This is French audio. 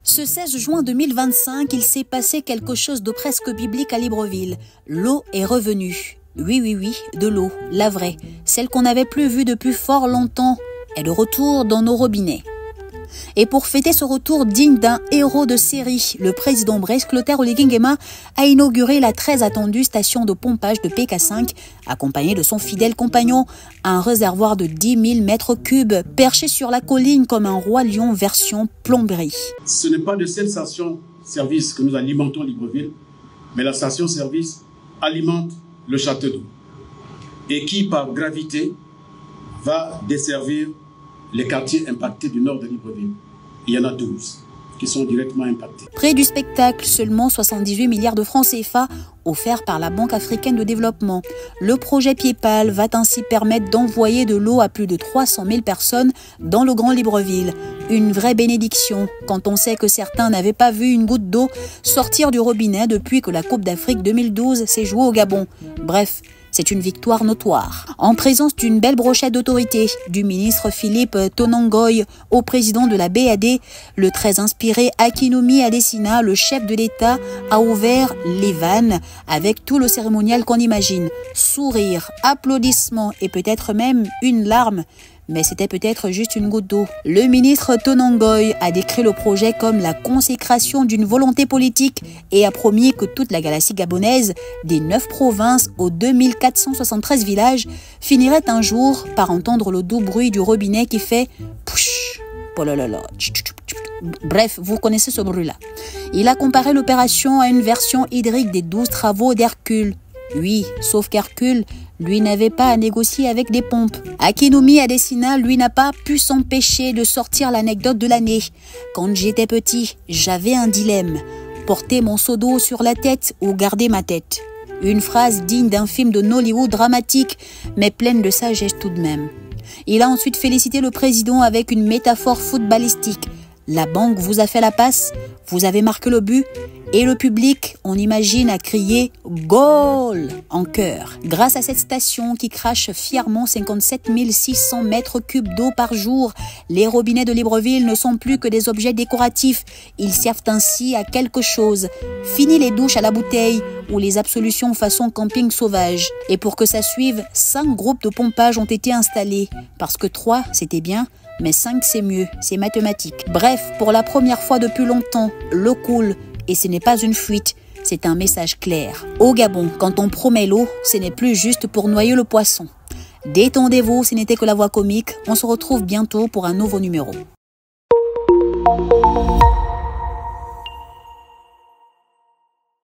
Ce 16 juin 2025, il s'est passé quelque chose de presque biblique à Libreville. L'eau est revenue. Oui, de l'eau, la vraie, celle qu'on n'avait plus vue depuis fort longtemps, est de retour dans nos robinets. Et pour fêter ce retour digne d'un héros de série, le président Brice Clotaire Oligui Nguema a inauguré la très attendue station de pompage de PK5, accompagné de son fidèle compagnon, un réservoir de 10 000 mètres cubes perché sur la colline comme un roi lion version plomberie. Ce n'est pas de cette station-service que nous alimentons Libreville, mais la station-service alimente le château d'eau et qui, par gravité, va desservir les quartiers impactés du nord de Libreville. Il y en a 12 qui sont directement impactés. Près du spectacle, seulement 78 milliards de francs CFA offerts par la Banque africaine de développement. Le projet Piepal va ainsi permettre d'envoyer de l'eau à plus de 300 000 personnes dans le Grand Libreville. Une vraie bénédiction quand on sait que certains n'avaient pas vu une goutte d'eau sortir du robinet depuis que la Coupe d'Afrique 2012 s'est jouée au Gabon. Bref, c'est une victoire notoire. En présence d'une belle brochette d'autorité, du ministre Philippe Tonangoy au président de la BAD, le très inspiré Akinwumi Adesina, le chef de l'État, a ouvert les vannes avec tout le cérémonial qu'on imagine. Sourire, applaudissements et peut-être même une larme. Mais c'était peut-être juste une goutte d'eau. Le ministre Tonangoy a décrit le projet comme la consécration d'une volonté politique et a promis que toute la galaxie gabonaise, des 9 provinces aux 2473 villages, finirait un jour par entendre le doux bruit du robinet qui fait pouch, polololo. Bref, vous connaissez ce bruit-là. Il a comparé l'opération à une version hydrique des 12 travaux d'Hercule. Oui, sauf qu'Hercule, lui, n'avait pas à négocier avec des pompes. Akinwumi Adesina, lui, n'a pas pu s'empêcher de sortir l'anecdote de l'année. Quand j'étais petit, j'avais un dilemme. Porter mon seau d'eau sur la tête ou garder ma tête. Une phrase digne d'un film de Nollywood dramatique, mais pleine de sagesse tout de même. Il a ensuite félicité le président avec une métaphore footballistique. La banque vous a fait la passe, vous avez marqué le but, et le public, on imagine, a crié « Goal » en chœur. Grâce à cette station qui crache fièrement 57 600 mètres cubes d'eau par jour, les robinets de Libreville ne sont plus que des objets décoratifs. Ils servent ainsi à quelque chose. Fini les douches à la bouteille ou les absolutions façon camping sauvage. Et pour que ça suive, 5 groupes de pompage ont été installés. Parce que 3, c'était bien, mais 5 c'est mieux, c'est mathématique. Bref, pour la première fois depuis longtemps, l'eau coule. Et ce n'est pas une fuite, c'est un message clair. Au Gabon, quand on promet l'eau, ce n'est plus juste pour noyer le poisson. Détendez-vous, ce n'était que la voix comique. On se retrouve bientôt pour un nouveau numéro.